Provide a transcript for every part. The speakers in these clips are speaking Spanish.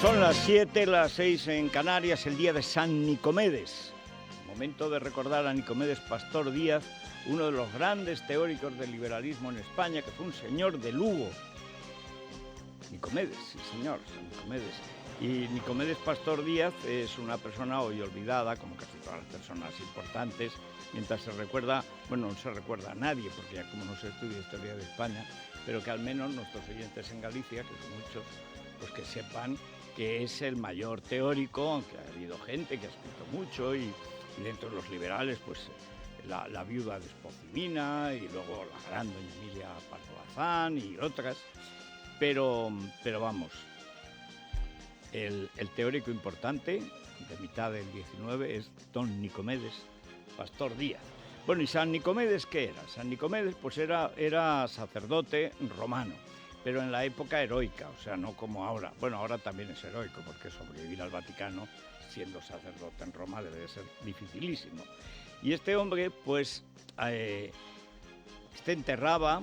Son las 7, las 6 en Canarias, el día de San Nicomedes. Momento de recordar a Nicomedes Pastor Díaz, uno de los grandes teóricos del liberalismo en España, que fue un señor de Lugo. Nicomedes, sí señor, San Nicomedes. Y Nicomedes Pastor Díaz es una persona hoy olvidada, como casi todas las personas importantes, mientras se recuerda, bueno, no se recuerda a nadie, porque ya como no se estudia historia de España, pero que al menos nuestros oyentes en Galicia, que son muchos, pues que sepan que es el mayor teórico, aunque ha habido gente que ha escrito mucho, y dentro de los liberales, pues la viuda de Espozimina, y luego la gran doña Emilia Pardo Bazán y otras, pero vamos, el teórico importante de mitad del 19 es don Nicomedes Pastor Díaz. Bueno, ¿y San Nicomedes qué era? San Nicomedes pues era sacerdote romano, pero en la época heroica, o sea, no como ahora. Bueno, ahora también es heroico, porque sobrevivir al Vaticano siendo sacerdote en Roma debe de ser dificilísimo. Y este hombre, pues, enterraba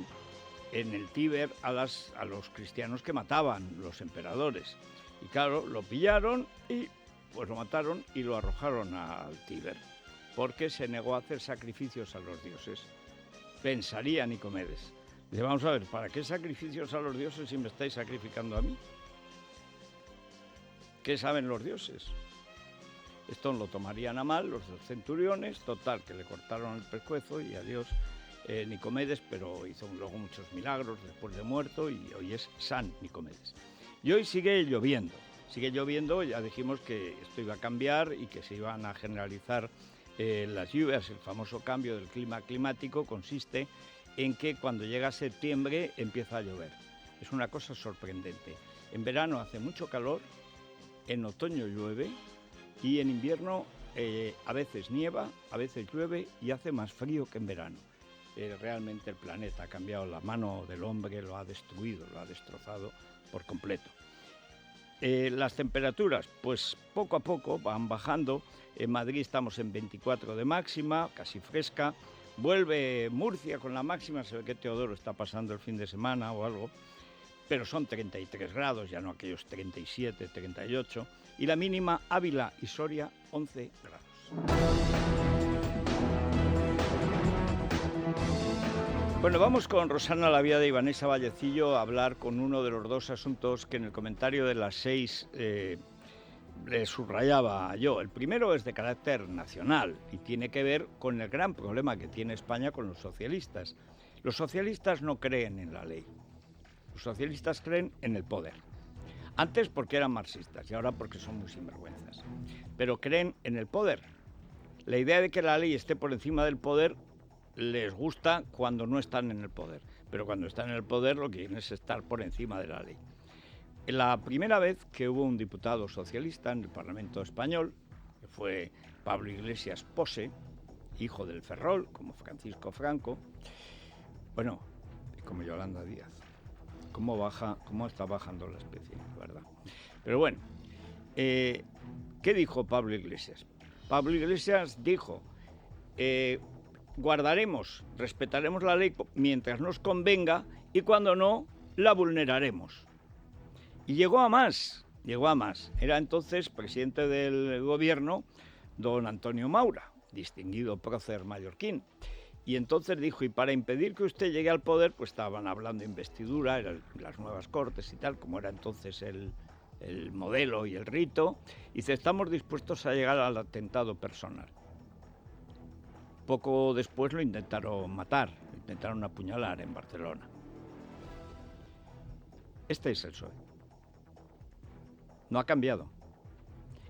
en el Tíber a los cristianos que mataban los emperadores. Y claro, lo pillaron y pues lo mataron y lo arrojaron al Tíber, porque se negó a hacer sacrificios a los dioses. Pensaría Nicomedes. Dice, vamos a ver, ¿para qué sacrificios a los dioses si me estáis sacrificando a mí? ¿Qué saben los dioses? Esto lo tomarían a mal los centuriones, total, que le cortaron el pescuezo y adiós Nicomedes, pero hizo luego muchos milagros después de muerto y hoy es San Nicomedes. Y hoy sigue lloviendo, ya dijimos que esto iba a cambiar y que se iban a generalizar las lluvias. El famoso cambio del clima climático consiste en que cuando llega septiembre empieza a llover. Es una cosa sorprendente. En verano hace mucho calor, en otoño llueve y en invierno a veces nieva, a veces llueve y hace más frío que en verano. Realmente el planeta ha cambiado, la mano del hombre lo ha destruido, lo ha destrozado por completo. Las temperaturas, pues poco a poco van bajando. En Madrid estamos en 24 de máxima, casi fresca. Vuelve Murcia con la máxima, se ve que Teodoro está pasando el fin de semana o algo, pero son 33 grados, ya no aquellos 37, 38, y la mínima Ávila y Soria 11 grados. Bueno, vamos con Rosana Laviada y Vanessa Vallecillo a hablar con uno de los dos asuntos que en el comentario de las 6 le subrayaba yo. El primero es de carácter nacional y tiene que ver con el gran problema que tiene España con los socialistas. Los socialistas no creen en la ley. Los socialistas creen en el poder. Antes porque eran marxistas y ahora porque son muy sinvergüenzas. Pero creen en el poder. La idea de que la ley esté por encima del poder les gusta cuando no están en el poder. Pero cuando están en el poder lo que quieren es estar por encima de la ley. La primera vez que hubo un diputado socialista en el Parlamento español, que fue Pablo Iglesias Pose, hijo del Ferrol, como Francisco Franco, bueno, y como Yolanda Díaz. Cómo está bajando la especie, ¿verdad? Pero bueno, ¿qué dijo Pablo Iglesias? Pablo Iglesias dijo, respetaremos la ley mientras nos convenga y cuando no, la vulneraremos. Y llegó a más. Era entonces presidente del gobierno don Antonio Maura, distinguido prócer mallorquín. Y entonces dijo, y para impedir que usted llegue al poder, pues estaban hablando de investidura, eran las nuevas cortes y tal, como era entonces el modelo y el rito, y dice, estamos dispuestos a llegar al atentado personal. Poco después lo intentaron matar, lo intentaron apuñalar en Barcelona. Este es el PSOE. No ha cambiado.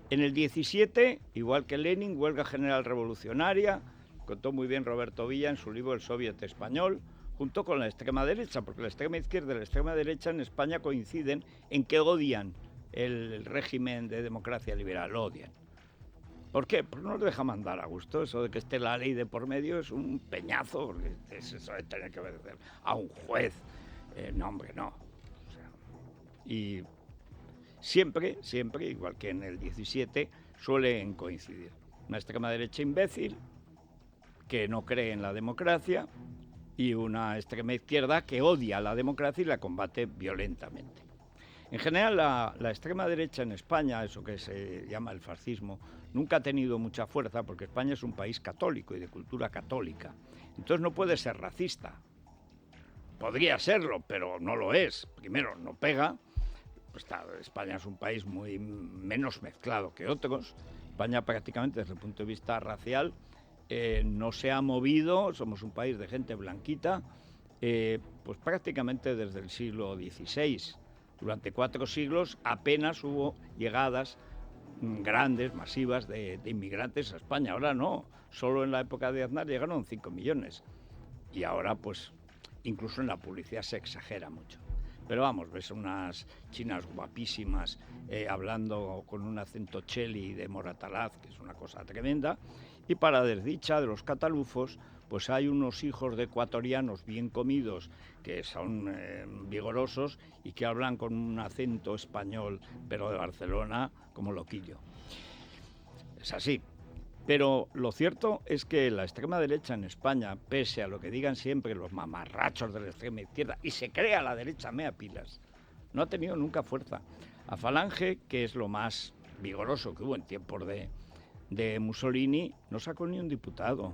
En el 17, igual que Lenin, huelga general revolucionaria, contó muy bien Roberto Villa en su libro El Soviet Español, junto con la extrema derecha, porque la extrema izquierda y la extrema derecha en España coinciden en que odian el régimen de democracia liberal, lo odian. ¿Por qué? Pues no nos deja mandar a gusto. Eso de que esté la ley de por medio es un peñazo, porque es eso de tener que obedecer a un juez. No, hombre, no. O sea, y siempre, igual que en el 17, suelen coincidir. Una extrema derecha imbécil, que no cree en la democracia, y una extrema izquierda que odia la democracia y la combate violentamente. En general, la extrema derecha en España, eso que se llama el fascismo, nunca ha tenido mucha fuerza porque España es un país católico y de cultura católica. Entonces no puede ser racista. Podría serlo, pero no lo es. Primero, no pega. Pues, España es un país muy menos mezclado que otros. España prácticamente desde el punto de vista racial no se ha movido. Somos un país de gente blanquita, pues prácticamente desde el siglo XVI. Durante 4 siglos apenas hubo llegadas grandes, masivas de inmigrantes a España. Ahora no, solo en la época de Aznar llegaron 5 millones. Y ahora pues incluso en la publicidad se exagera mucho. Pero vamos, ves unas chinas guapísimas hablando con un acento cheli de Moratalaz, que es una cosa tremenda. Y para desdicha de los catalufos, pues hay unos hijos de ecuatorianos bien comidos que son vigorosos y que hablan con un acento español, pero de Barcelona, como loquillo. Es así. Pero lo cierto es que la extrema derecha en España, pese a lo que digan siempre los mamarrachos de la extrema izquierda, y se crea la derecha mea pilas, no ha tenido nunca fuerza. A Falange, que es lo más vigoroso que hubo en tiempos de Mussolini, no sacó ni un diputado.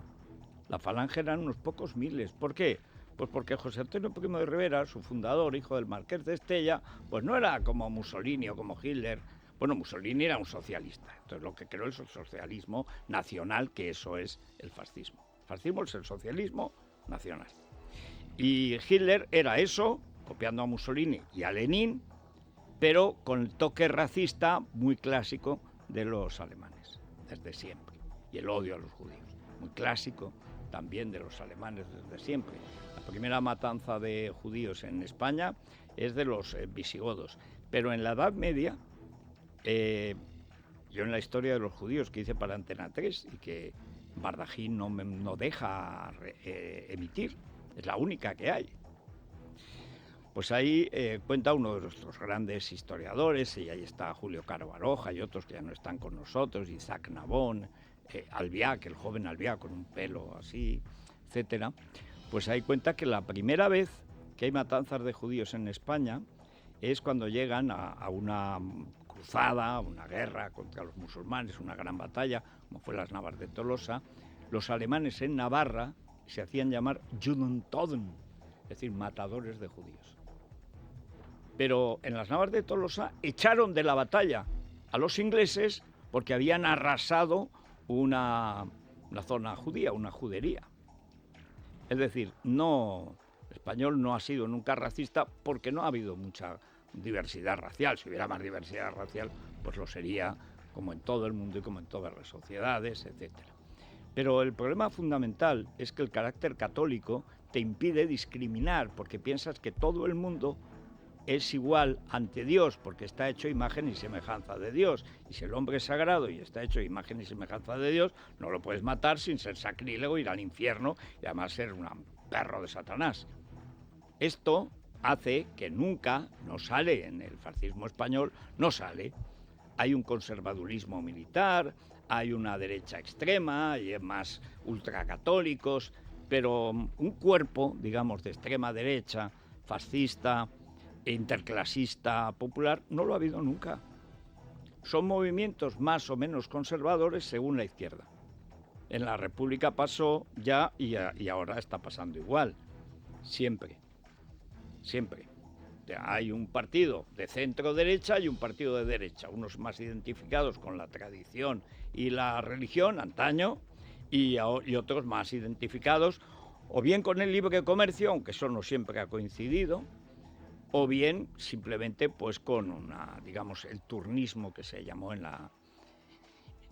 La Falange eran unos pocos miles. ¿Por qué? Pues porque José Antonio Primo de Rivera, su fundador, hijo del marqués de Estella, pues no era como Mussolini o como Hitler. Bueno, Mussolini era un socialista. Entonces lo que creó es el socialismo nacional, que eso es el fascismo. El fascismo es el socialismo nacional. Y Hitler era eso, copiando a Mussolini y a Lenin, pero con el toque racista muy clásico de los alemanes, desde siempre. Y el odio a los judíos, muy clásico también de los alemanes desde siempre. La primera matanza de judíos en España es de los visigodos. Pero en la Edad Media, yo en la historia de los judíos que hice para Antena 3 y que Bardajín no deja emitir, es la única que hay. Pues ahí cuenta uno de nuestros grandes historiadores, y ahí está Julio Caro Baroja y otros que ya no están con nosotros, Isaac Nabón, Albiac, el joven Albiac con un pelo así, etcétera. Pues ahí cuenta que la primera vez que hay matanzas de judíos en España es cuando llegan a una cruzada, una guerra contra los musulmanes, una gran batalla, como fue las Navas de Tolosa. Los alemanes en Navarra se hacían llamar Judentoten, es decir, matadores de judíos. Pero en las Navas de Tolosa echaron de la batalla a los ingleses porque habían arrasado una zona judía, una judería. Es decir, el español no ha sido nunca racista porque no ha habido mucha diversidad racial. Si hubiera más diversidad racial, pues lo sería como en todo el mundo y como en todas las sociedades, etcétera. Pero el problema fundamental es que el carácter católico te impide discriminar porque piensas que todo el mundo es igual ante Dios porque está hecho imagen y semejanza de Dios. Y si el hombre es sagrado y está hecho imagen y semejanza de Dios, no lo puedes matar sin ser sacrílego, ir al infierno y además ser un perro de Satanás. Esto hace que nunca, no sale en el fascismo español, no sale. Hay un conservadurismo militar, hay una derecha extrema, hay más ultracatólicos, pero un cuerpo, digamos, de extrema derecha, fascista, interclasista, popular, no lo ha habido nunca. Son movimientos más o menos conservadores según la izquierda. En la República pasó ya y ahora está pasando igual. Siempre. Hay un partido de centro-derecha y un partido de derecha, unos más identificados con la tradición y la religión, antaño, y otros más identificados o bien con el libre comercio, aunque eso no siempre ha coincidido, o bien simplemente pues con digamos, el turnismo que se llamó en la...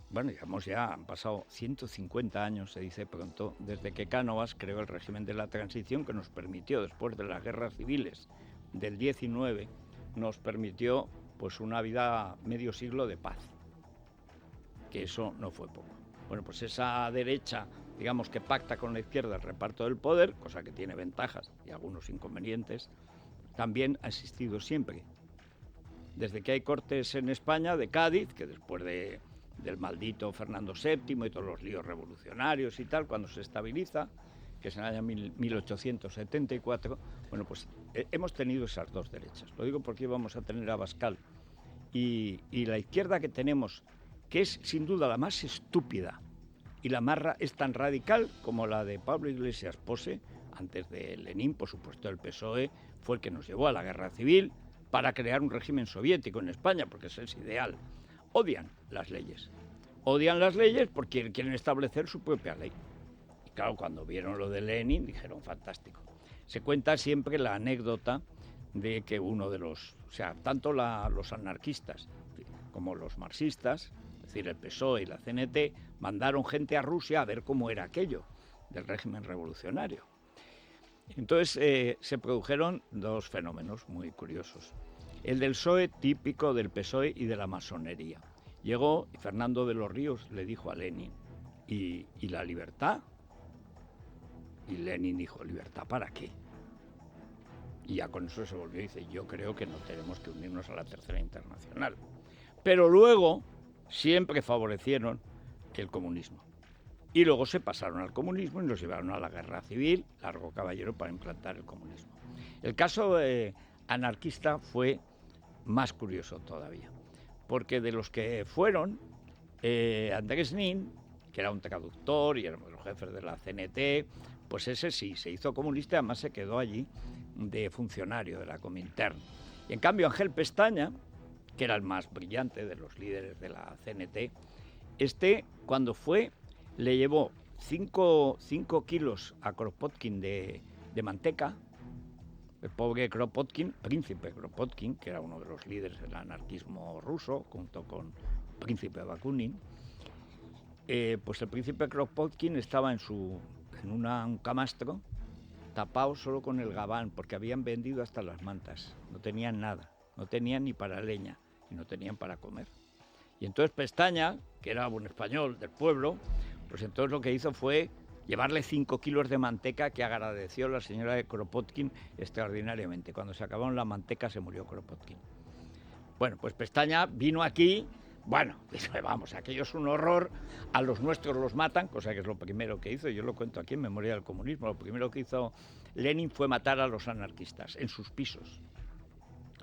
Bueno, digamos, ya han pasado 150 años, se dice pronto, desde que Cánovas creó el régimen de la transición que nos permitió, después de las guerras civiles del 19, nos permitió pues una vida medio siglo de paz, que eso no fue poco. Bueno, pues esa derecha, digamos, que pacta con la izquierda el reparto del poder, cosa que tiene ventajas y algunos inconvenientes, también ha existido siempre. Desde que hay cortes en España de Cádiz, que después del maldito Fernando VII y todos los líos revolucionarios y tal, cuando se estabiliza, que es en el año 1874, bueno, pues hemos tenido esas dos derechas. Lo digo porque íbamos a tener a Abascal y la izquierda que tenemos, que es sin duda la más estúpida y es tan radical como la de Pablo Iglesias Pose, antes de Lenin, por supuesto el PSOE, fue el que nos llevó a la guerra civil para crear un régimen soviético en España, porque ese es ideal. Odian las leyes porque quieren establecer su propia ley. Y claro, cuando vieron lo de Lenin, dijeron, fantástico. Se cuenta siempre la anécdota de que uno de los, o sea, tanto los anarquistas como los marxistas, es decir, el PSOE y la CNT, mandaron gente a Rusia a ver cómo era aquello del régimen revolucionario. Entonces se produjeron dos fenómenos muy curiosos. El del PSOE, típico del PSOE y de la masonería. Llegó y Fernando de los Ríos le dijo a Lenin, ¿y la libertad? Y Lenin dijo, ¿libertad para qué? Y ya con eso se volvió y dice, yo creo que no tenemos que unirnos a la Tercera Internacional. Pero luego siempre favorecieron el comunismo. Y luego se pasaron al comunismo y nos llevaron a la guerra civil, largo caballero, para implantar el comunismo. El caso anarquista fue más curioso todavía, porque de los que fueron, Andrés Nin, que era un traductor y era uno de los jefes de la CNT, pues ese sí, se hizo comunista y además se quedó allí de funcionario de la Comintern. Y en cambio Ángel Pestaña, que era el más brillante de los líderes de la CNT, cuando fue, le llevó 5 kilos a Kropotkin de manteca. El pobre Kropotkin, príncipe Kropotkin, que era uno de los líderes del anarquismo ruso, junto con príncipe Bakunin, pues el príncipe Kropotkin estaba en un camastro, tapado solo con el gabán, porque habían vendido hasta las mantas. No tenían nada, no tenían ni para leña y no tenían para comer. Y entonces Pestaña, que era un español del pueblo, pues entonces lo que hizo fue llevarle 5 kilos de manteca, que agradeció la señora de Kropotkin extraordinariamente. Cuando se acabaron la manteca se murió Kropotkin. Bueno, pues Pestaña vino aquí, bueno, dice, vamos, aquello es un horror, a los nuestros los matan, cosa que es lo primero que hizo, yo lo cuento aquí en Memoria del Comunismo, lo primero que hizo Lenin fue matar a los anarquistas en sus pisos.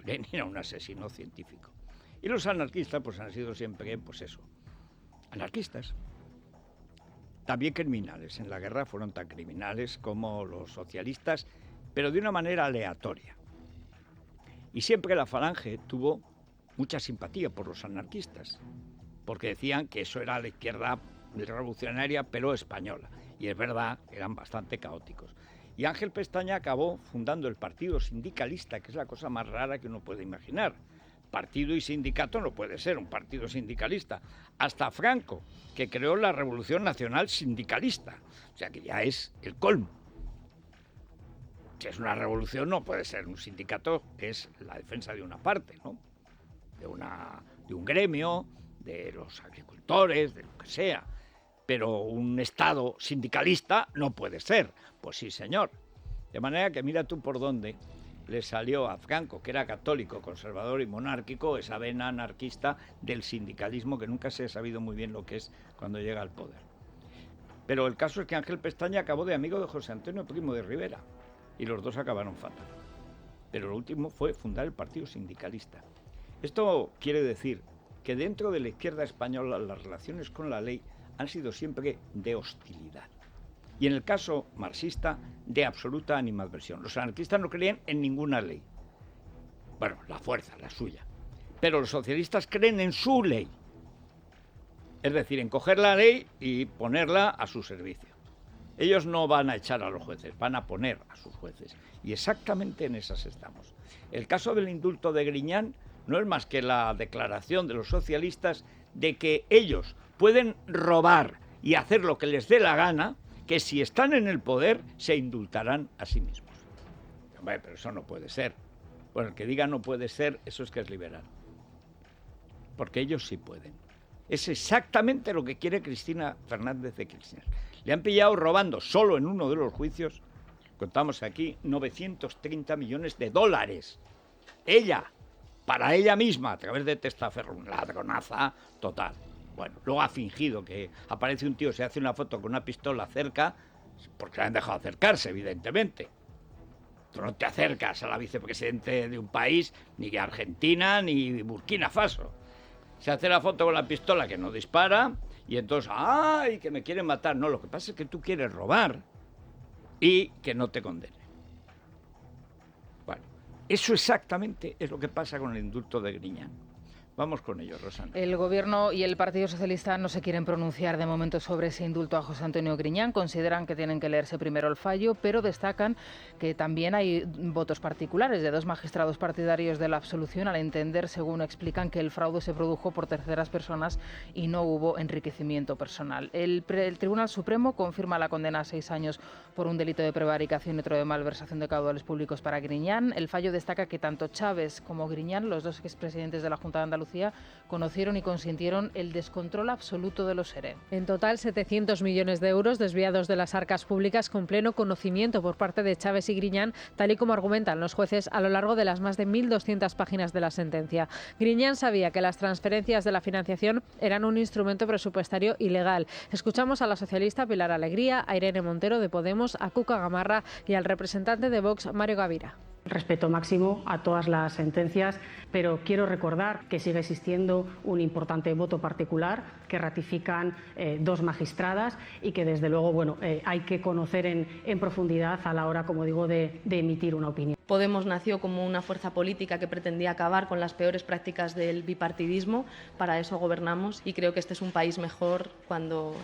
Lenin era un asesino científico. Y los anarquistas pues han sido siempre, pues eso, anarquistas. También criminales. En la guerra fueron tan criminales como los socialistas, pero de una manera aleatoria. Y siempre la Falange tuvo mucha simpatía por los anarquistas, porque decían que eso era la izquierda revolucionaria, pero española. Y es verdad, eran bastante caóticos. Y Ángel Pestaña acabó fundando el Partido Sindicalista, que es la cosa más rara que uno puede imaginar. Partido y sindicato no puede ser un partido sindicalista. Hasta Franco, que creó la Revolución Nacional Sindicalista. O sea que ya es el colmo. Si es una revolución no puede ser un sindicato, que es la defensa de una parte, ¿no? De un gremio, de los agricultores, de lo que sea. Pero un Estado sindicalista no puede ser. Pues sí, señor. De manera que mira tú por dónde le salió a Franco, que era católico, conservador y monárquico, esa vena anarquista del sindicalismo que nunca se ha sabido muy bien lo que es cuando llega al poder. Pero el caso es que Ángel Pestaña acabó de amigo de José Antonio Primo de Rivera y los dos acabaron fatal. Pero lo último fue fundar el Partido Sindicalista. Esto quiere decir que dentro de la izquierda española las relaciones con la ley han sido siempre de hostilidad. Y en el caso marxista, de absoluta animadversión. Los anarquistas no creían en ninguna ley. Bueno, la fuerza, la suya. Pero los socialistas creen en su ley. Es decir, en coger la ley y ponerla a su servicio. Ellos no van a echar a los jueces, van a poner a sus jueces. Y exactamente en esas estamos. El caso del indulto de Griñán no es más que la declaración de los socialistas de que ellos pueden robar y hacer lo que les dé la gana, que si están en el poder se indultarán a sí mismos. Hombre, pero eso no puede ser. Bueno, el que diga no puede ser, eso es que es liberal. Porque ellos sí pueden. Es exactamente lo que quiere Cristina Fernández de Kirchner. Le han pillado robando solo en uno de los juicios, contamos aquí, 930 millones de dólares. Ella, para ella misma, a través de testaferro, una ladronaza total. Bueno, luego ha fingido que aparece un tío, se hace una foto con una pistola cerca, porque le han dejado acercarse, evidentemente. Tú no te acercas a la vicepresidente de un país, ni Argentina, ni Burkina Faso. Se hace la foto con la pistola que no dispara y entonces, ¡ay, que me quieren matar! No, lo que pasa es que tú quieres robar y que no te condenen. Bueno, eso exactamente es lo que pasa con el indulto de Griñán. Vamos con ello, Rosana. El Gobierno y el Partido Socialista no se quieren pronunciar de momento sobre ese indulto a José Antonio Griñán. Consideran que tienen que leerse primero el fallo, pero destacan que también hay votos particulares de 2 magistrados partidarios de la absolución al entender, según explican, que el fraude se produjo por terceras personas y no hubo enriquecimiento personal. El Tribunal Supremo confirma la condena a 6 años por un delito de prevaricación y otro de malversación de caudales públicos para Griñán. El fallo destaca que tanto Chaves como Griñán, los 2 expresidentes de la Junta de Andalucía, conocieron y consintieron el descontrol absoluto de los ERE. En total, 700 millones de euros desviados de las arcas públicas con pleno conocimiento por parte de Chaves y Griñán, tal y como argumentan los jueces a lo largo de las más de 1.200 páginas de la sentencia. Griñán sabía que las transferencias de la financiación eran un instrumento presupuestario ilegal. Escuchamos a la socialista Pilar Alegría, a Irene Montero de Podemos, a Cuca Gamarra y al representante de Vox, Mario Gavira. Respeto máximo a todas las sentencias, pero quiero recordar que sigue existiendo un importante voto particular que ratifican 2 magistradas y que desde luego hay que conocer en profundidad a la hora, como digo, de emitir una opinión. Podemos nació como una fuerza política que pretendía acabar con las peores prácticas del bipartidismo. Para eso gobernamos y creo que este es un país mejor cuando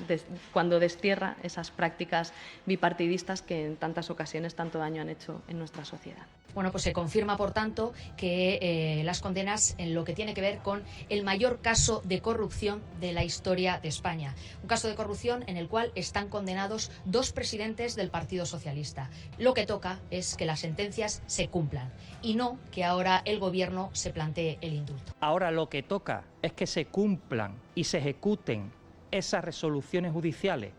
destierra esas prácticas bipartidistas que en tantas ocasiones tanto daño han hecho en nuestra sociedad. Bueno, pues se confirma, por tanto, que las condenas en lo que tiene que ver con el mayor caso de corrupción de la historia de España. Un caso de corrupción en el cual están condenados 2 presidentes del Partido Socialista. Lo que toca es que las sentencias se cumplan y no que ahora el Gobierno se plantee el indulto. Ahora lo que toca es que se cumplan y se ejecuten esas resoluciones judiciales.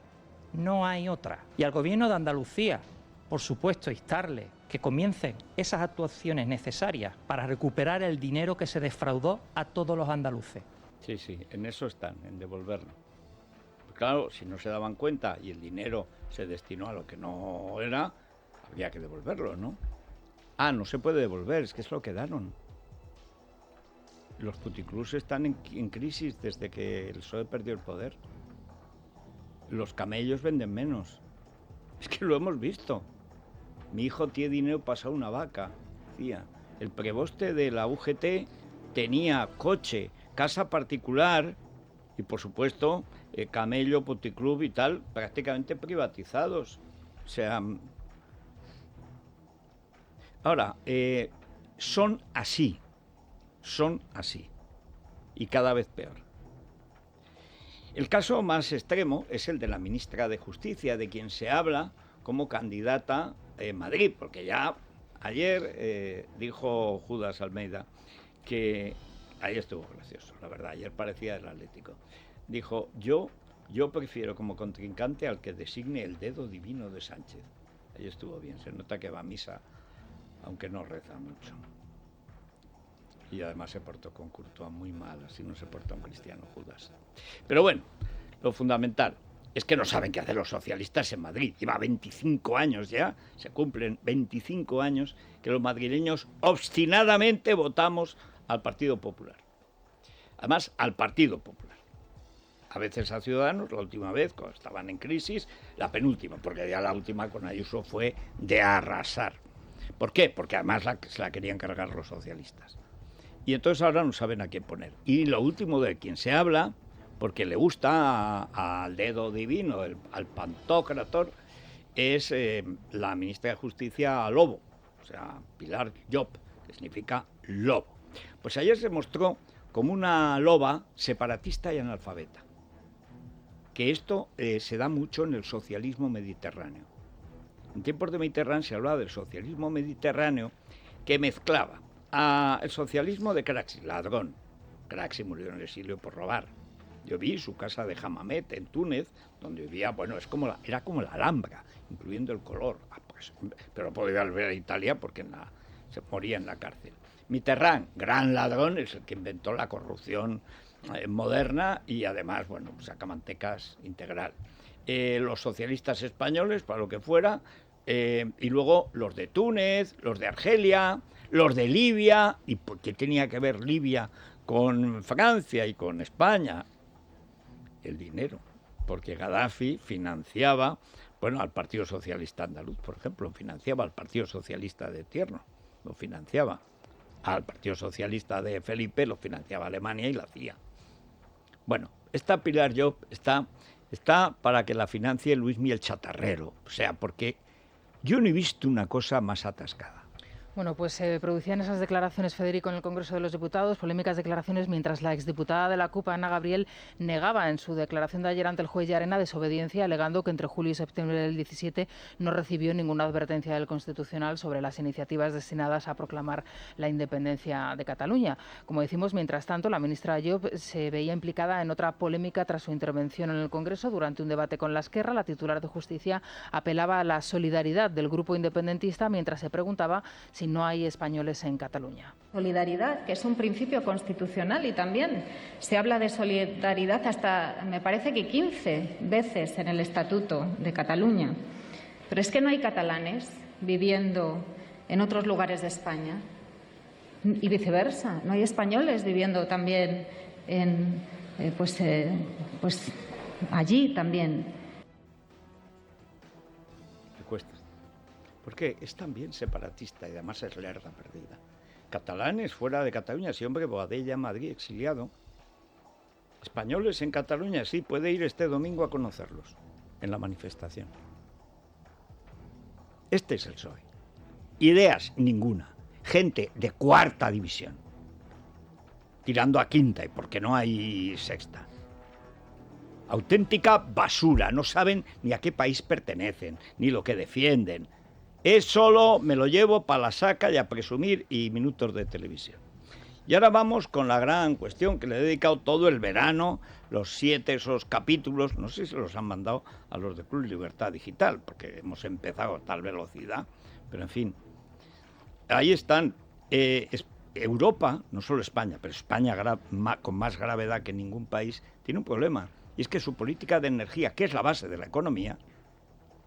No hay otra. Y al Gobierno de Andalucía, por supuesto, instarle que comiencen esas actuaciones necesarias para recuperar el dinero que se defraudó a todos los andaluces. Sí, en eso están, en devolverlo. Claro, si no se daban cuenta y el dinero se destinó a lo que no era, habría que devolverlo, ¿no? No se puede devolver, es que se lo quedaron. Los puticlubs están en crisis desde que el PSOE perdió el poder. Los camellos venden menos. Es que lo hemos visto. Mi hijo tiene dinero pasado una vaca, decía. El preboste de la UGT tenía coche, casa particular y, por supuesto, camello, puticlub y tal, prácticamente privatizados. O sea, ahora, son así y cada vez peor. El caso más extremo es el de la ministra de Justicia, de quien se habla como candidata en Madrid, porque ya ayer dijo Judas Almeida que, ahí estuvo gracioso, la verdad, ayer parecía el Atlético, dijo, yo prefiero como contrincante al que designe el dedo divino de Sánchez. Ahí estuvo bien, se nota que va a misa, aunque no reza mucho. Y además se portó con Courtois muy mal, así no se porta un cristiano Judas. Pero bueno, lo fundamental es que no saben qué hacer los socialistas en Madrid. Lleva 25 años ya, se cumplen 25 años que los madrileños obstinadamente votamos al Partido Popular. Además, al Partido Popular. A veces a Ciudadanos, la última vez, cuando estaban en crisis, la penúltima, porque ya la última con Ayuso fue de arrasar. ¿Por qué? Porque además se la querían cargar los socialistas. Y entonces ahora no saben a quién poner. Y lo último de quien se habla, porque le gusta al dedo divino, al pantocrator, es la ministra de Justicia Lobo, o sea, Pilar Llop, que significa lobo. Pues ayer se mostró como una loba separatista y analfabeta. Que esto se da mucho en el socialismo mediterráneo. En tiempos de Mitterrand se hablaba del socialismo mediterráneo que mezclaba el socialismo de Craxi, ladrón. Craxi murió en el exilio por robar. Yo vi su casa de Hammamet en Túnez, donde vivía, bueno, era como la Alhambra, incluyendo el color. Pero podía volver a Italia porque se moría en la cárcel. Mitterrand, gran ladrón, es el que inventó la corrupción moderna y además, bueno, sacamantecas integral. los socialistas españoles, para lo que fuera, y luego los de Túnez, los de Argelia, los de Libia, y por qué tenía que ver Libia con Francia y con España. El dinero, porque Gaddafi financiaba, bueno, al Partido Socialista Andaluz, por ejemplo, financiaba al Partido Socialista de Tierno, lo financiaba. Al Partido Socialista de Felipe lo financiaba Alemania y la CIA. Bueno, esta Pilar Job está para que la financie Luismi el Chatarrero, o sea, porque yo no he visto una cosa más atascada. Bueno, pues se producían esas declaraciones, Federico, en el Congreso de los Diputados, polémicas declaraciones, mientras la exdiputada de la CUP, Ana Gabriel, negaba en su declaración de ayer ante el juez Llarena desobediencia, alegando que entre julio y septiembre del 17 no recibió ninguna advertencia del Constitucional sobre las iniciativas destinadas a proclamar la independencia de Cataluña. Como decimos, mientras tanto, la ministra Llop se veía implicada en otra polémica tras su intervención en el Congreso durante un debate con la Esquerra. La titular de Justicia apelaba a la solidaridad del grupo independentista mientras se preguntaba si no hay españoles en Cataluña. Solidaridad, que es un principio constitucional, y también se habla de solidaridad hasta, me parece que 15 veces en el Estatuto de Cataluña. Pero es que no hay catalanes viviendo en otros lugares de España y viceversa. No hay españoles viviendo también en, allí también. Me cuesta. Porque es también separatista y además es lerda perdida. Catalanes fuera de Cataluña, sí, hombre, Boadella, Madrid, exiliado. Españoles en Cataluña, sí, puede ir este domingo a conocerlos en la manifestación. Este es el PSOE. Ideas, ninguna. Gente de cuarta división. Tirando a quinta, y porque no hay sexta. Auténtica basura, no saben ni a qué país pertenecen, ni lo que defienden. Es solo, me lo llevo para la saca y a presumir y minutos de televisión. Y ahora vamos con la gran cuestión que le he dedicado todo el verano, los 7 esos capítulos, no sé si los han mandado a los de Club Libertad Digital, porque hemos empezado a tal velocidad, pero en fin. Ahí están. Europa, no solo España, pero España con más gravedad que ningún país, tiene un problema. Y es que su política de energía, que es la base de la economía,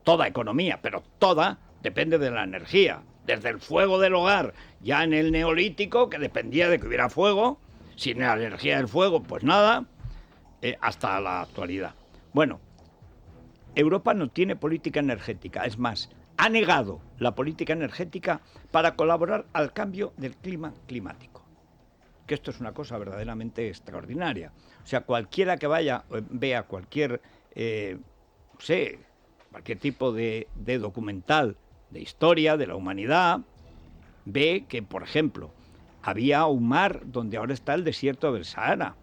toda economía, pero toda, depende de la energía. Desde el fuego del hogar, ya en el Neolítico, que dependía de que hubiera fuego, sin la energía del fuego, pues nada, hasta la actualidad. Bueno, Europa no tiene política energética, es más, ha negado la política energética para colaborar al cambio del clima climático. Que esto es una cosa verdaderamente extraordinaria. O sea, cualquiera que vea cualquier, cualquier tipo de documental de historia de la humanidad, ve que, por ejemplo, había un mar donde ahora está el desierto del Sahara.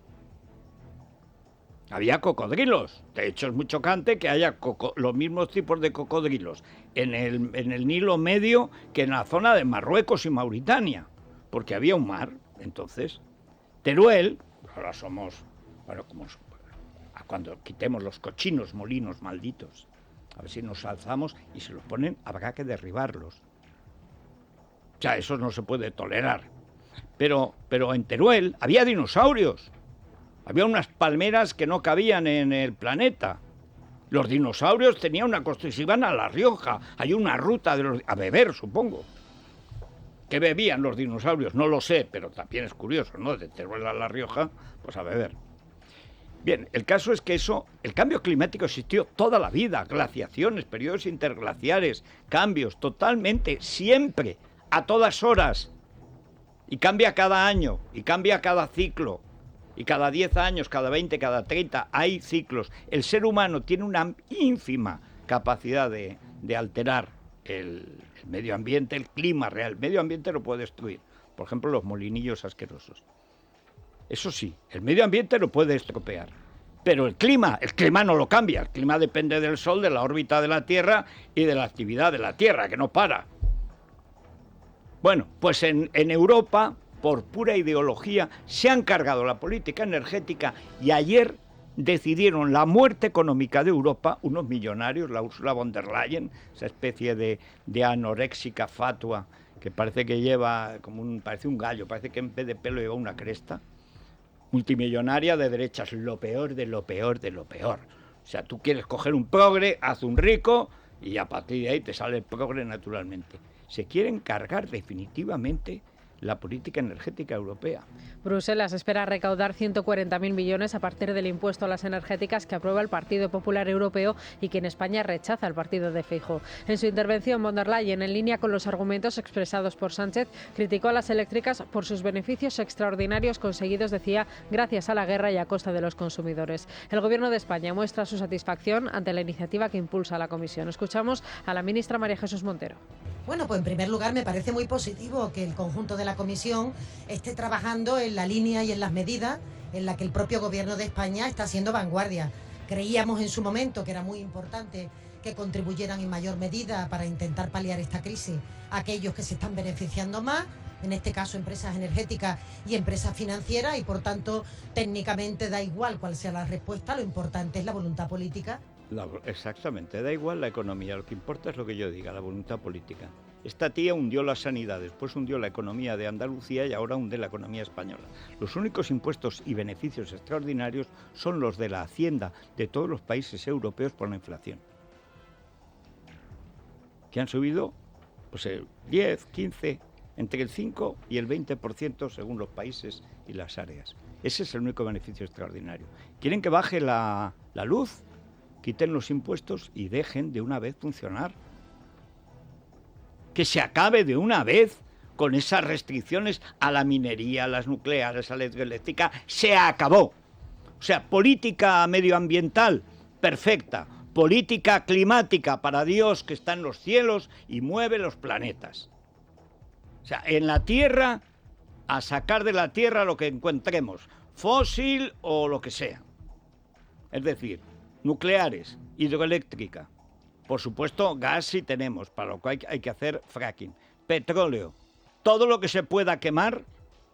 Había cocodrilos. De hecho, es muy chocante que haya los mismos tipos de cocodrilos en el Nilo Medio que en la zona de Marruecos y Mauritania, porque había un mar. Entonces, Teruel, ahora somos, bueno, como cuando quitemos los cochinos molinos malditos, a ver si nos alzamos y se los ponen, habrá que derribarlos. O sea, eso no se puede tolerar. Pero en Teruel había dinosaurios. Había unas palmeras que no cabían en el planeta. Los dinosaurios tenían una cosa, se iban a La Rioja. Hay una ruta a beber, supongo. ¿Qué bebían los dinosaurios? No lo sé, pero también es curioso, ¿no? De Teruel a La Rioja, pues a beber. Bien, el caso es que el cambio climático existió toda la vida, glaciaciones, periodos interglaciares, cambios, totalmente, siempre, a todas horas, y cambia cada año, y cambia cada ciclo, y cada 10 años, cada 20, cada 30, hay ciclos. El ser humano tiene una ínfima capacidad de alterar el medio ambiente, el clima real. El medio ambiente lo puede destruir, por ejemplo, los molinillos asquerosos. Eso sí, el medio ambiente lo puede estropear, pero el clima no lo cambia. El clima depende del Sol, de la órbita de la Tierra y de la actividad de la Tierra, que no para. Bueno, pues en Europa, por pura ideología, se han cargado la política energética y ayer decidieron la muerte económica de Europa, unos millonarios, la Ursula von der Leyen, esa especie de anoréxica fatua que parece que lleva parece un gallo, parece que en vez de pelo lleva una cresta. Multimillonaria de derechas, lo peor de lo peor de lo peor. O sea, tú quieres coger un progre, haz un rico y a partir de ahí te sale el progre naturalmente. Se quieren cargar definitivamente la política energética europea. Bruselas espera recaudar 140.000 millones a partir del impuesto a las energéticas que aprueba el Partido Popular Europeo y que en España rechaza el partido de Feijóo. En su intervención, von der Leyen, en línea con los argumentos expresados por Sánchez, criticó a las eléctricas por sus beneficios extraordinarios conseguidos, decía, gracias a la guerra y a costa de los consumidores. El Gobierno de España muestra su satisfacción ante la iniciativa que impulsa la Comisión. Escuchamos a la ministra María Jesús Montero. Bueno, pues en primer lugar me parece muy positivo que el conjunto de la Comisión esté trabajando en la línea y en las medidas en la que el propio Gobierno de España está haciendo vanguardia. Creíamos en su momento que era muy importante que contribuyeran en mayor medida para intentar paliar esta crisis a aquellos que se están beneficiando más, en este caso empresas energéticas y empresas financieras, y por tanto técnicamente da igual cuál sea la respuesta, lo importante es la voluntad política. Exactamente, da igual la economía, lo que importa es lo que yo diga, la voluntad política. Esta tía hundió la sanidad, después hundió la economía de Andalucía y ahora hunde la economía española. Los únicos impuestos y beneficios extraordinarios son los de la hacienda de todos los países europeos por la inflación, que han subido pues el 10, 15, entre el 5 y el 20% según los países y las áreas. Ese es el único beneficio extraordinario. ¿Quieren que baje la luz? Quiten los impuestos y dejen de una vez funcionar. Que se acabe de una vez con esas restricciones a la minería, a las nucleares, a la hidroeléctrica. Se acabó. O sea, política medioambiental, perfecta. Política climática, para Dios que está en los cielos y mueve los planetas. O sea, en la Tierra, a sacar de la Tierra lo que encontremos, fósil o lo que sea. Es decir, nucleares, hidroeléctrica, por supuesto gas si tenemos, para lo que hay que hacer fracking, petróleo, todo lo que se pueda quemar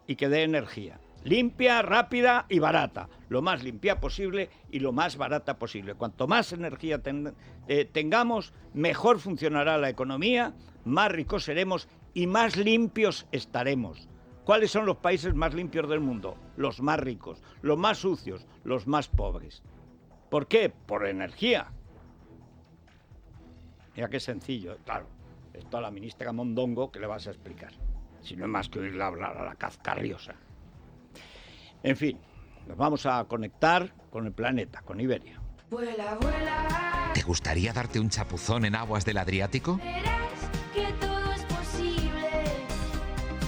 y que dé energía, limpia, rápida y barata, lo más limpia posible y lo más barata posible. Cuanto más energía tengamos, mejor funcionará la economía, más ricos seremos y más limpios estaremos. ¿Cuáles son los países más limpios del mundo? Los más ricos, los más sucios, los más pobres. ¿Por qué? Por energía. Mira qué sencillo, claro. Esto a la ministra Mondongo, ¿qué le vas a explicar? Si no es más que oírla hablar a la Cazcarriosa. En fin, nos vamos a conectar con el planeta, con Iberia. Vuela, vuela. ¿Te gustaría darte un chapuzón en aguas del Adriático? Verás que todo es posible.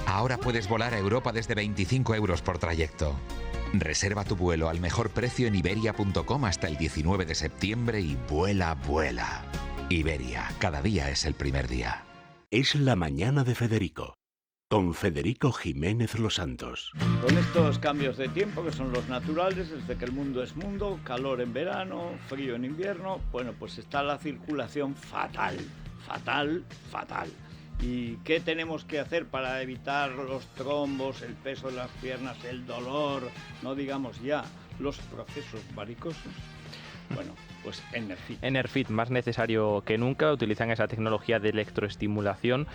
Ahora puedes volar a Europa desde 25 € por trayecto. Reserva tu vuelo al mejor precio en iberia.com hasta el 19 de septiembre y vuela, vuela. Iberia, cada día es el primer día. Es la mañana de Federico, con Federico Jiménez Los Santos. Con estos cambios de tiempo que son los naturales, desde que el mundo es mundo, calor en verano, frío en invierno, bueno, pues está la circulación fatal, fatal, fatal. ¿Y qué tenemos que hacer para evitar los trombos, el peso de las piernas, el dolor, no digamos ya los procesos varicosos? Bueno, pues Enerfit. Enerfit, más necesario que nunca, utilizan esa tecnología de electroestimulación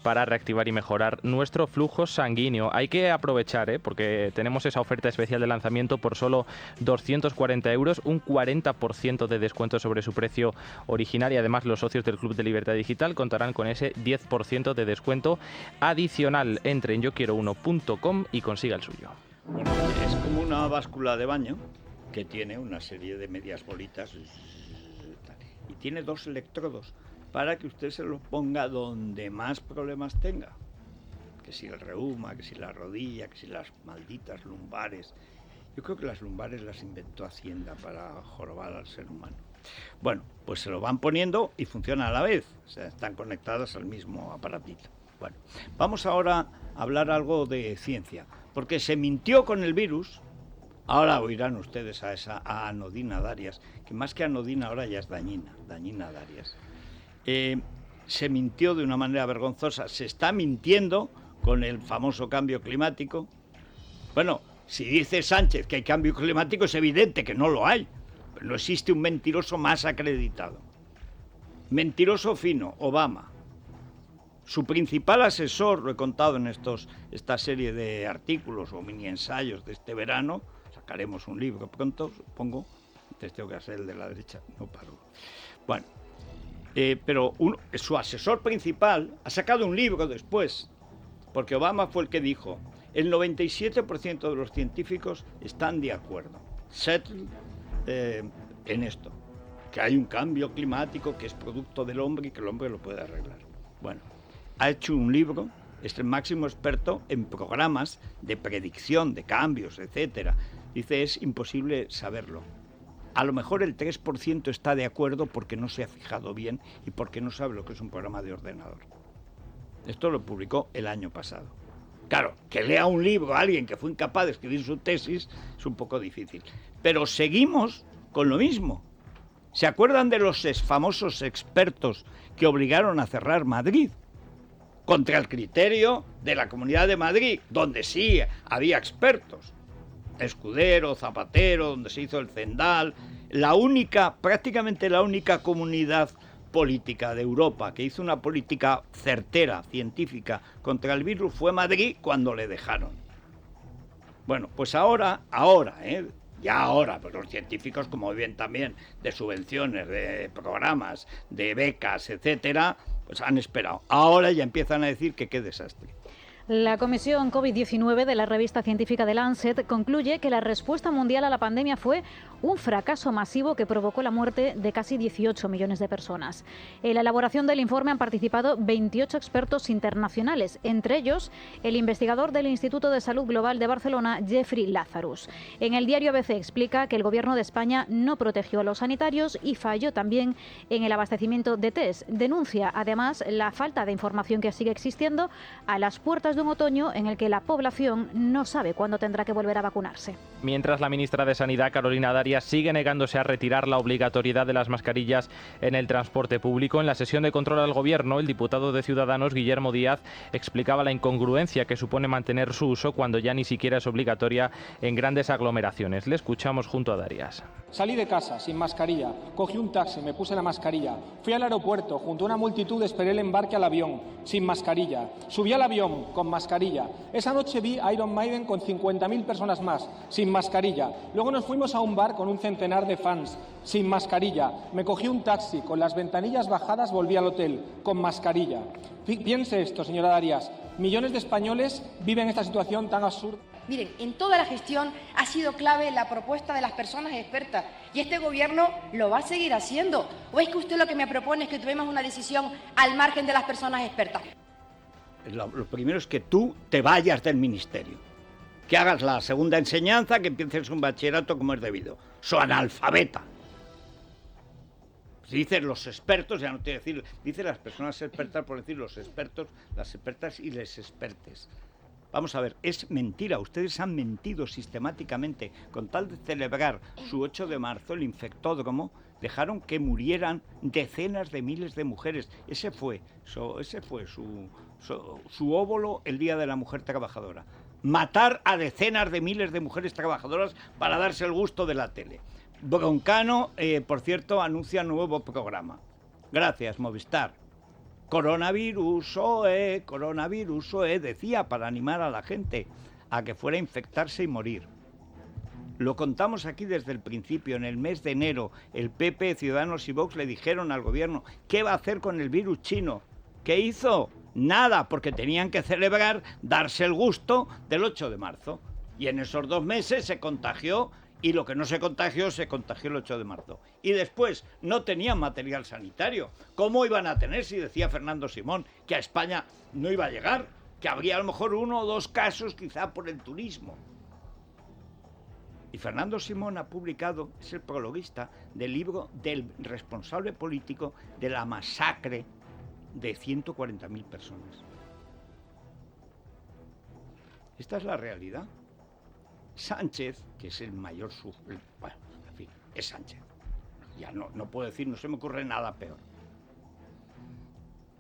para reactivar y mejorar nuestro flujo sanguíneo. Hay que aprovechar, porque tenemos esa oferta especial de lanzamiento por solo 240 €, un 40% de descuento sobre su precio original, y además los socios del Club de Libertad Digital contarán con ese 10% de descuento adicional. Entre en yoquiero1.com y consiga el suyo. Bueno, es como una báscula de baño que tiene una serie de medias bolitas y tiene 2 electrodos para que usted se los ponga donde más problemas tenga. Que si el reuma, que si la rodilla, que si las malditas lumbares. Yo creo que las lumbares las inventó Hacienda para jorobar al ser humano. Bueno, pues se lo van poniendo y funciona a la vez. O sea, están conectadas al mismo aparatito. Bueno, vamos ahora a hablar algo de ciencia, porque se mintió con el virus. Ahora oirán ustedes a esa Anodina Darias, que más que anodina ahora ya es dañina Darias. Se mintió de una manera vergonzosa, se está mintiendo con el famoso cambio climático. Bueno, si dice Sánchez que hay cambio climático, es evidente que no lo hay. Pero no existe un mentiroso más acreditado. Mentiroso fino, Obama. Su principal asesor, lo he contado en esta serie de artículos o mini ensayos de este verano, sacaremos un libro pronto, supongo, Antes tengo que hacer el de la derecha, no paro. Bueno, pero su asesor principal ha sacado un libro después, porque Obama fue el que dijo, el 97% de los científicos están de acuerdo, en esto, que hay un cambio climático que es producto del hombre y que el hombre lo puede arreglar. Bueno, ha hecho un libro, es el máximo experto en programas de predicción de cambios, etcétera. Dice, es imposible saberlo. A lo mejor el 3% está de acuerdo porque no se ha fijado bien y porque no sabe lo que es un programa de ordenador. Esto lo publicó el año pasado. Claro, que lea un libro a alguien que fue incapaz de escribir su tesis es un poco difícil. Pero seguimos con lo mismo. ¿Se acuerdan de los famosos expertos que obligaron a cerrar Madrid? Contra el criterio de la Comunidad de Madrid, donde sí había expertos. Escudero, Zapatero, donde se hizo el Zendal. Prácticamente la única comunidad política de Europa que hizo una política certera, científica, contra el virus fue Madrid cuando le dejaron. Bueno, pues ahora, pero los científicos, como viven también de subvenciones, de programas, de becas, etcétera, pues han esperado. Ahora ya empiezan a decir que qué desastre. La Comisión COVID-19 de la revista científica The Lancet concluye que la respuesta mundial a la pandemia fue un fracaso masivo que provocó la muerte de casi 18 millones de personas. En la elaboración del informe han participado 28 expertos internacionales, entre ellos el investigador del Instituto de Salud Global de Barcelona, Jeffrey Lazarus. En el diario ABC explica que el Gobierno de España no protegió a los sanitarios y falló también en el abastecimiento de test. Denuncia además la falta de información que sigue existiendo a las puertas de un otoño en el que la población no sabe cuándo tendrá que volver a vacunarse. Mientras la ministra de Sanidad, Carolina Darias, sigue negándose a retirar la obligatoriedad de las mascarillas en el transporte público, en la sesión de control al Gobierno, el diputado de Ciudadanos, Guillermo Díaz, explicaba la incongruencia que supone mantener su uso cuando ya ni siquiera es obligatoria en grandes aglomeraciones. Le escuchamos junto a Darias. Salí de casa sin mascarilla, cogí un taxi, me puse la mascarilla, fui al aeropuerto, junto a una multitud esperé el embarque al avión, sin mascarilla, subí al avión con mascarilla. Esa noche vi a Iron Maiden con 50.000 personas más, sin mascarilla. Luego nos fuimos a un bar con un centenar de fans, sin mascarilla. Me cogí un taxi, con las ventanillas bajadas volví al hotel, con mascarilla. Piense esto, señora Darias, millones de españoles viven esta situación tan absurda. Miren, en toda la gestión ha sido clave la propuesta de las personas expertas y este Gobierno lo va a seguir haciendo. ¿O es que usted lo que me propone es que tomemos una decisión al margen de las personas expertas? Lo primero es que tú te vayas del ministerio, que hagas la segunda enseñanza, que empieces un bachillerato como es debido. Soy analfabeta. Si dicen los expertos, ya no te voy a decir, dice las personas expertas por decir los expertos, las expertas y les expertes. Vamos a ver, es mentira, ustedes han mentido sistemáticamente. Con tal de celebrar su 8 de marzo, el infectódromo, dejaron que murieran decenas de miles de mujeres. Ese fue su óvulo el Día de la Mujer Trabajadora. Matar a decenas de miles de mujeres trabajadoras para darse el gusto de la tele. Broncano, por cierto, anuncia nuevo programa. Gracias, Movistar. Coronavirus, decía para animar a la gente a que fuera a infectarse y morir. Lo contamos aquí desde el principio. En el mes de enero, el PP, Ciudadanos y Vox le dijeron al gobierno qué va a hacer con el virus chino. ¿Qué hizo? Nada, porque tenían que celebrar, darse el gusto del 8 de marzo. Y en esos 2 meses se contagió, y lo que no se contagió el 8 de marzo. Y después no tenían material sanitario. ¿Cómo iban a tener si decía Fernando Simón que a España no iba a llegar? Que habría a lo mejor 1 o 2 casos quizá por el turismo. Y Fernando Simón ha publicado, es el prologuista del libro del responsable político de la masacre de 140.000 personas. Esta es la realidad. Sánchez, que es el mayor bueno, en fin, es Sánchez. Ya no puedo decir, no se me ocurre nada peor.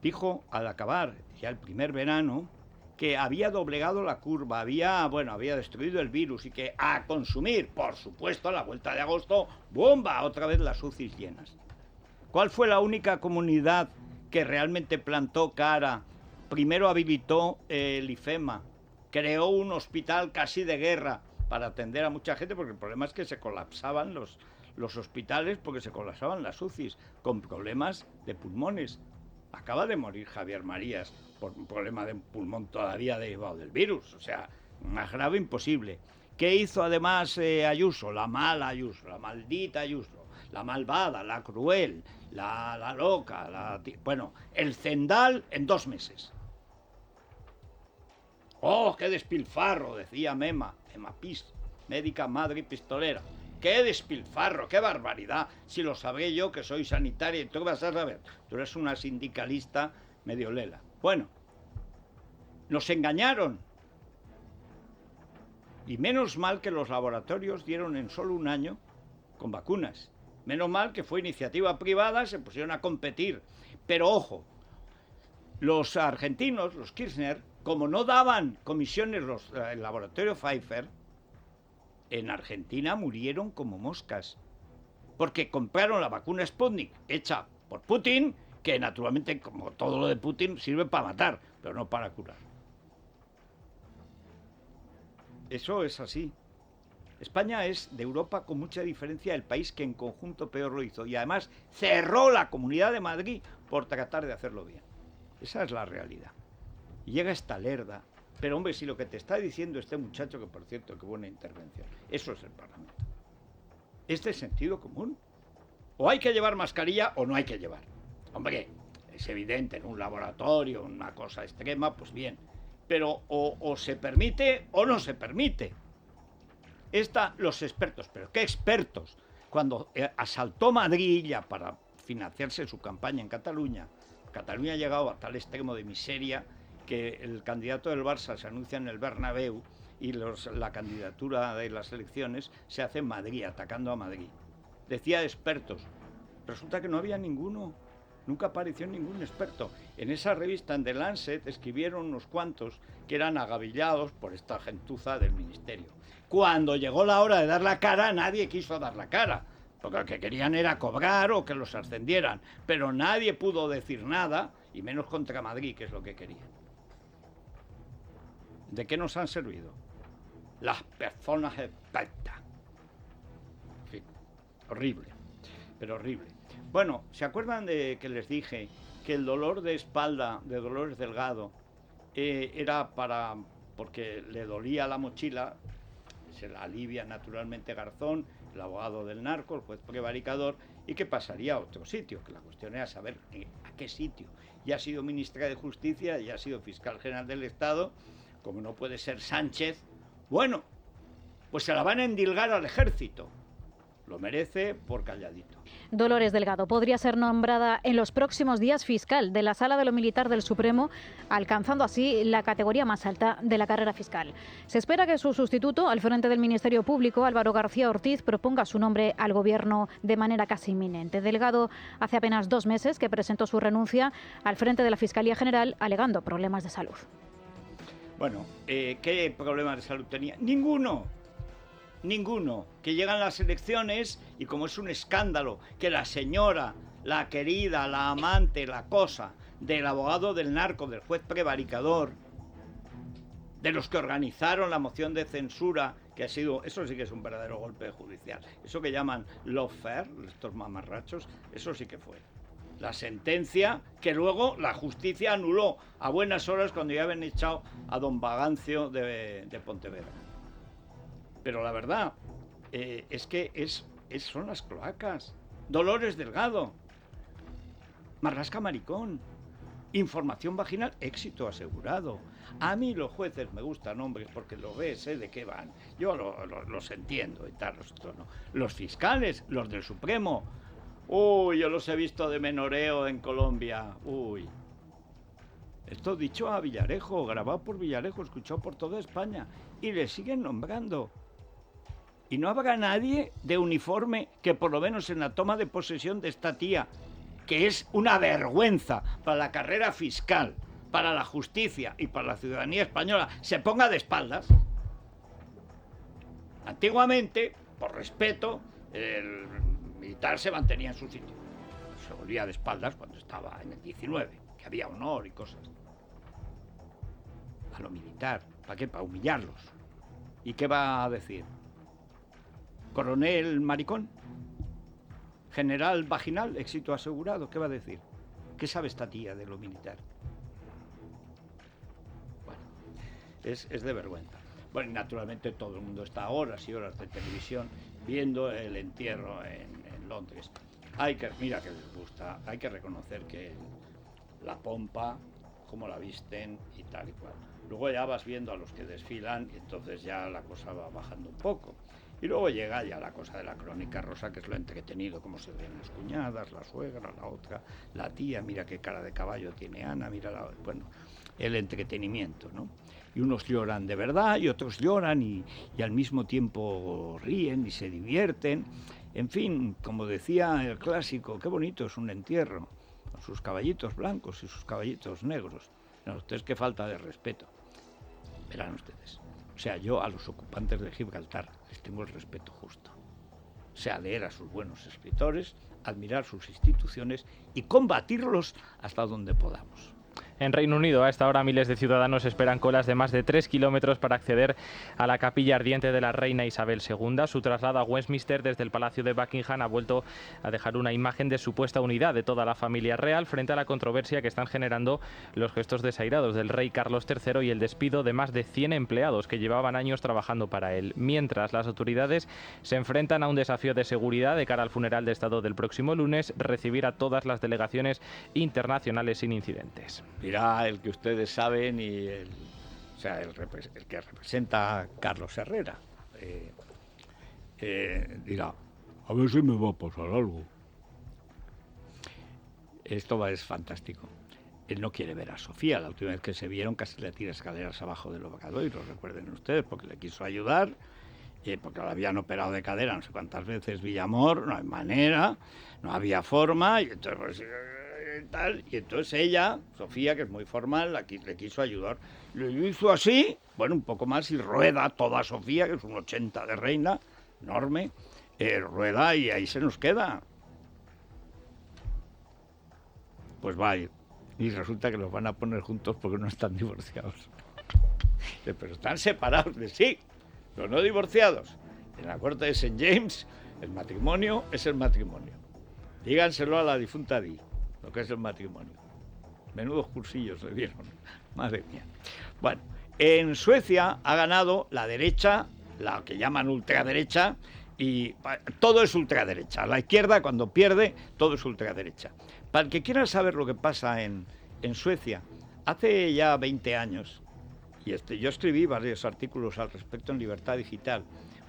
Dijo al acabar ya el primer verano que había doblegado la curva, había destruido el virus y que a consumir, por supuesto, a la vuelta de agosto, ¡bomba! Otra vez las UCIs llenas. ¿Cuál fue la única comunidad que realmente plantó cara? Primero habilitó el IFEMA, creó un hospital casi de guerra para atender a mucha gente, porque el problema es que se colapsaban los los hospitales porque se colapsaban las UCIs, con problemas de pulmones. Acaba de morir Javier Marías por un problema de pulmón todavía derivado del virus, o sea, más grave imposible. ¿Qué hizo además Ayuso? La mala Ayuso, la maldita Ayuso, la malvada, la cruel, la loca, bueno, el Zendal en 2 meses. ¡Oh, qué despilfarro!, decía Mema Pis, médica, madre y pistolera. ¡Qué despilfarro, qué barbaridad! Si lo sabré yo, que soy sanitaria, y tú vas a saber. Tú eres una sindicalista medio lela. Bueno, nos engañaron. Y menos mal que los laboratorios dieron en solo 1 año con vacunas. Menos mal que fue iniciativa privada, se pusieron a competir. Pero ojo, los argentinos, los Kirchner, como no daban comisiones el laboratorio Pfizer, en Argentina murieron como moscas. Porque compraron la vacuna Sputnik, hecha por Putin, que naturalmente, como todo lo de Putin, sirve para matar, pero no para curar. Eso es así. España es, de Europa, con mucha diferencia, el país que en conjunto peor lo hizo. Y además cerró la Comunidad de Madrid por tratar de hacerlo bien. Esa es la realidad. Y llega esta lerda. Pero, hombre, si lo que te está diciendo este muchacho, que por cierto, qué buena intervención, eso es el Parlamento. Es de sentido común. O hay que llevar mascarilla o no hay que llevar. Hombre, es evidente, en un laboratorio, una cosa extrema, pues bien. Pero o se permite o no se permite. Los expertos, pero ¿qué expertos? Cuando asaltó Madrid ya para financiarse su campaña en Cataluña, Cataluña ha llegado a tal extremo de miseria que el candidato del Barça se anuncia en el Bernabéu y la candidatura de las elecciones se hace en Madrid, atacando a Madrid. Decía expertos, resulta que no había ninguno, nunca apareció ningún experto. En esa revista, en The Lancet, escribieron unos cuantos que eran agavillados por esta gentuza del ministerio. Cuando llegó la hora de dar la cara, nadie quiso dar la cara, porque lo que querían era cobrar o que los ascendieran, pero nadie pudo decir nada, y menos contra Madrid, que es lo que querían. ¿De qué nos han servido? Las personas expertas. En fin, horrible, pero horrible. Bueno, ¿se acuerdan de que les dije que el dolor de espalda de Dolores Delgado era porque le dolía la mochila? Se la alivia naturalmente Garzón, el abogado del narco, el juez prevaricador, y que pasaría a otro sitio, que la cuestión era saber a qué sitio. Ya ha sido ministra de Justicia, ya ha sido fiscal general del Estado, como no puede ser Sánchez, bueno, pues se la van a endilgar al ejército. Lo merece por calladito. Dolores Delgado podría ser nombrada en los próximos días fiscal de la Sala de lo Militar del Supremo, alcanzando así la categoría más alta de la carrera fiscal. Se espera que su sustituto al frente del Ministerio Público, Álvaro García Ortiz, proponga su nombre al Gobierno de manera casi inminente. Delgado hace apenas 2 meses que presentó su renuncia al frente de la Fiscalía General, alegando problemas de salud. Bueno, ¿qué problemas de salud tenía? Ninguno. Que llegan las elecciones y como es un escándalo que la señora, la querida, la amante, la cosa del abogado del narco, del juez prevaricador, de los que organizaron la moción de censura, que ha sido, eso sí que es un verdadero golpe judicial, eso que llaman lawfare, estos mamarrachos, eso sí que fue. La sentencia que luego la justicia anuló a buenas horas cuando ya habían echado a don Bagancio de Pontevedra. Pero la verdad es que son las cloacas. Dolores Delgado, Marlaska Maricón, información vaginal, éxito asegurado. A mí los jueces me gustan hombres porque lo ves, sé de qué van. Yo los entiendo y tal, los fiscales, los del Supremo. Uy, yo los he visto de menoreo en Colombia. Uy. Esto dicho a Villarejo, grabado por Villarejo, escuchado por toda España. Y le siguen nombrando. Y no habrá nadie de uniforme que por lo menos en la toma de posesión de esta tía, que es una vergüenza para la carrera fiscal, para la justicia y para la ciudadanía española, se ponga de espaldas. Antiguamente, por respeto, el militar se mantenía en su sitio. Se volvía de espaldas cuando estaba en el 19, que había honor y cosas. A lo militar, ¿para qué? Para humillarlos. ¿Y qué va a decir? ¿Coronel Maricón? General vaginal, éxito asegurado. ¿Qué va a decir? ¿Qué sabe esta tía de lo militar? Bueno, es de vergüenza. Bueno, y naturalmente todo el mundo está horas y horas de televisión viendo el entierro en Londres. Mira que les gusta, hay que reconocer que la pompa, cómo la visten y tal y cual. Luego ya vas viendo a los que desfilan y entonces ya la cosa va bajando un poco. Y luego llega ya la cosa de la crónica rosa, que es lo entretenido, cómo se ven las cuñadas, la suegra, la otra, la tía, mira qué cara de caballo tiene Ana, mira bueno, el entretenimiento, ¿no? Y unos lloran de verdad y otros lloran y al mismo tiempo ríen y se divierten. En fin, como decía el clásico, qué bonito es un entierro, con sus caballitos blancos y sus caballitos negros. No, ustedes qué falta de respeto. Verán ustedes. O sea, yo a los ocupantes de Gibraltar les tengo el respeto justo. O sea, leer a sus buenos escritores, admirar sus instituciones y combatirlos hasta donde podamos. En Reino Unido, a esta hora, miles de ciudadanos esperan colas de más de 3 kilómetros para acceder a la capilla ardiente de la reina Isabel II. Su traslado a Westminster desde el Palacio de Buckingham ha vuelto a dejar una imagen de supuesta unidad de toda la familia real frente a la controversia que están generando los gestos desairados del rey Carlos III y el despido de más de 100 empleados que llevaban años trabajando para él. Mientras, las autoridades se enfrentan a un desafío de seguridad de cara al funeral de Estado del próximo lunes, recibir a todas las delegaciones internacionales sin incidentes. Dirá el que ustedes saben y el que representa a Carlos Herrera. Dirá, a ver si me va a pasar algo. Esto es fantástico. Él no quiere ver a Sofía. La última vez que se vieron casi le tira escaleras abajo del Obradoiro, y lo recuerden ustedes, porque le quiso ayudar, porque la habían operado de cadera no sé cuántas veces Villamor, no hay manera, no había forma, y entonces pues, y entonces ella, Sofía, que es muy formal, le quiso ayudar. Lo hizo así, bueno, un poco más, y rueda toda Sofía, que es un 80 de reina, enorme, rueda y ahí se nos queda. Pues va a ir. Y resulta que los van a poner juntos porque no están divorciados. Pero están separados de sí, pero no divorciados. En la corte de St. James, el matrimonio es el matrimonio. Díganselo a la difunta Di, lo que es el matrimonio. Menudos cursillos le dieron, madre mía. Bueno, en Suecia ha ganado la derecha, la que llaman ultraderecha, y todo es ultraderecha. La izquierda, cuando pierde, todo es ultraderecha. Para el que quiera saber lo que pasa en Suecia, hace ya 20 años, y yo escribí varios artículos al respecto en Libertad Digital,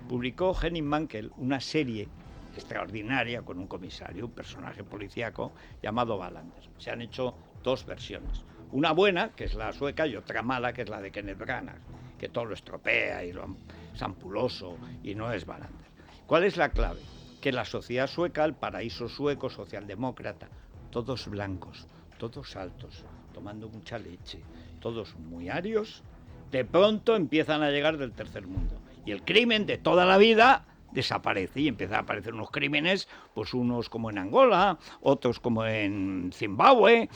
publicó Henning Mankell una serie extraordinaria con un comisario, un personaje policíaco llamado Wallander. Se han hecho dos versiones. Una buena, que es la sueca, y otra mala, que es la de Kenneth Branagh, que todo lo estropea y lo es ampuloso y no es Wallander. ¿Cuál es la clave? Que la sociedad sueca, el paraíso sueco socialdemócrata, todos blancos, todos altos, tomando mucha leche, todos muy arios, de pronto empiezan a llegar del tercer mundo. Y el crimen de toda la vida desaparece y empiezan a aparecer unos crímenes, pues unos como en Angola, otros como en Zimbabue,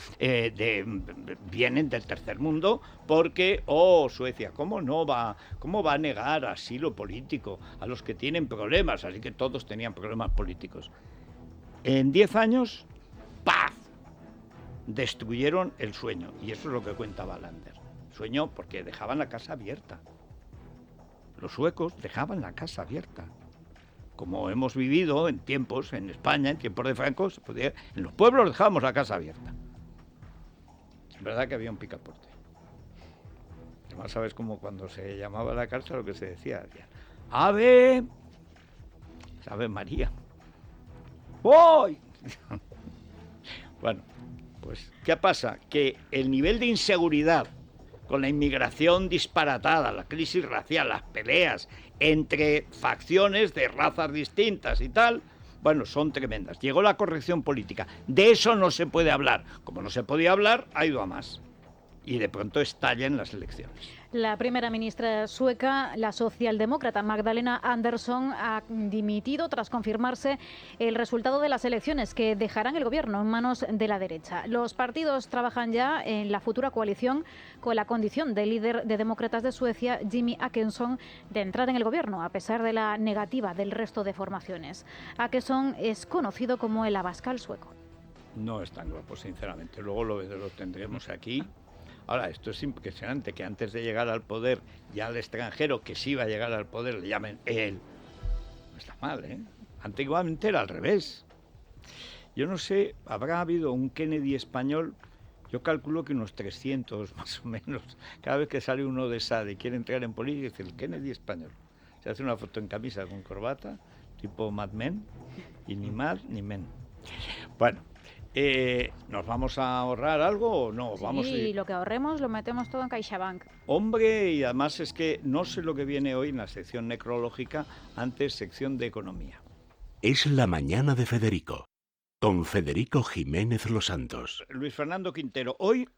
vienen del tercer mundo porque, Suecia, ¿cómo va a negar asilo político a los que tienen problemas? Así que todos tenían problemas políticos. En 10 años, ¡paf!, destruyeron el sueño, y eso es lo que cuenta Wallander. Sueño porque dejaban la casa abierta. Los suecos dejaban la casa abierta. Como hemos vivido en tiempos, en España, en tiempos de Franco, en los pueblos dejábamos la casa abierta. Es verdad que había un picaporte. Además, ¿sabes cómo cuando se llamaba a la cárcel lo que se decía? ¡Ave! ¡Ave María! ¡Voy! Bueno, pues, ¿qué pasa? Que el nivel de inseguridad con la inmigración disparatada, la crisis racial, las peleas entre facciones de razas distintas y tal, bueno, son tremendas. Llegó la corrección política. De eso no se puede hablar. Como no se podía hablar, ha ido a más. Y de pronto estallan las elecciones. La primera ministra sueca, la socialdemócrata Magdalena Andersson, ha dimitido tras confirmarse el resultado de las elecciones que dejarán el gobierno en manos de la derecha. Los partidos trabajan ya en la futura coalición con la condición del líder de demócratas de Suecia, Jimmy Åkesson, de entrar en el gobierno, a pesar de la negativa del resto de formaciones. Åkesson es conocido como el Abascal sueco. No es tan guapo, sinceramente. Luego lo tendremos aquí. Ahora, esto es impresionante, que antes de llegar al poder, ya al extranjero, que sí va a llegar al poder, le llamen él. No está mal, ¿eh? Antiguamente era al revés. Yo no sé, habrá habido un Kennedy español, yo calculo que unos 300 más o menos. Cada vez que sale uno de SAD y quiere entrar en política, dice el Kennedy español. Se hace una foto en camisa con corbata, tipo Mad Men, y ni más ni men. Bueno. ¿Nos vamos a ahorrar algo o no? Sí, lo que ahorremos lo metemos todo en CaixaBank. Hombre, y además es que no sé lo que viene hoy en la sección necrológica, antes sección de economía. Es la mañana de Federico, con Federico Jiménez Los Santos. Luis Fernando Quintero, hoy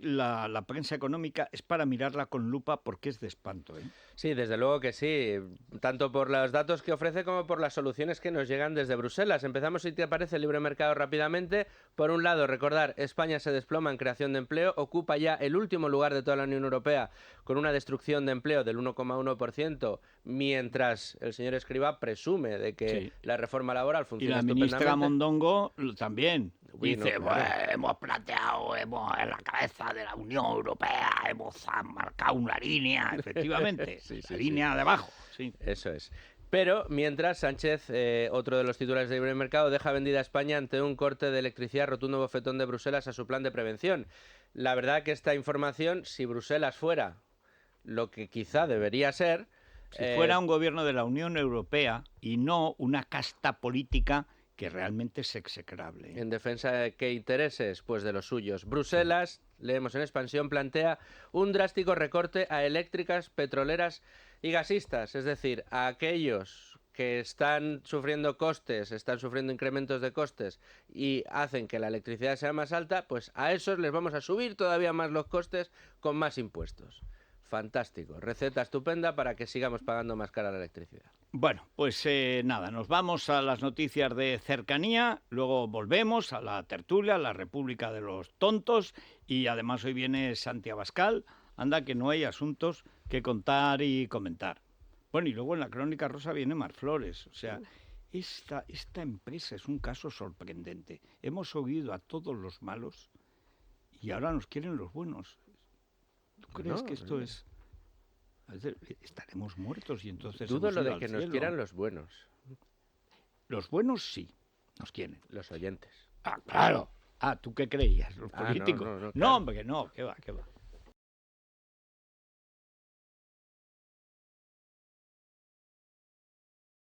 la prensa económica es para mirarla con lupa porque es de espanto, ¿eh? Sí, desde luego que sí, tanto por los datos que ofrece como por las soluciones que nos llegan desde Bruselas. Empezamos, si te parece, el libre mercado rápidamente. Por un lado, recordar, España se desploma en creación de empleo, ocupa ya el último lugar de toda la Unión Europea con una destrucción de empleo del 1,1%, mientras el señor Escrivá presume de que la reforma laboral funciona estupendamente. Y la ministra Mondongo también. Dice, hemos planteado, en la cabeza de la Unión Europea, hemos marcado una línea, efectivamente, línea de abajo. Sí. Eso es. Pero mientras Sánchez, otro de los titulares del libre mercado, deja vendida a España ante un corte de electricidad, rotundo bofetón de Bruselas a su plan de prevención. La verdad que esta información, si Bruselas fuera lo que quizá debería ser... Si fuera un gobierno de la Unión Europea y no una casta política que realmente es execrable, ¿eh? ¿En defensa de qué intereses? Pues de los suyos. Bruselas, leemos en Expansión, plantea un drástico recorte a eléctricas, petroleras y gasistas, es decir, a aquellos que están sufriendo costes, están sufriendo incrementos de costes y hacen que la electricidad sea más alta, pues a esos les vamos a subir todavía más los costes con más impuestos. Fantástico, receta estupenda para que sigamos pagando más cara la electricidad. Bueno, pues nada, nos vamos a las noticias de cercanía, luego volvemos a la tertulia, la República de los Tontos, y además hoy viene Santi Abascal. Anda que no hay asuntos que contar y comentar. Bueno, y luego en la Crónica Rosa viene Mar Flores, o sea, esta empresa es un caso sorprendente. Hemos oído a todos los malos y ahora nos quieren los buenos. ¿Tú crees que esto es...? Estaremos muertos y entonces... Dudo lo de que nos quieran los buenos. Los buenos sí, nos quieren. Los oyentes. Ah, claro. Ah, ¿tú qué creías? Los políticos. No, No, hombre, que no, que va.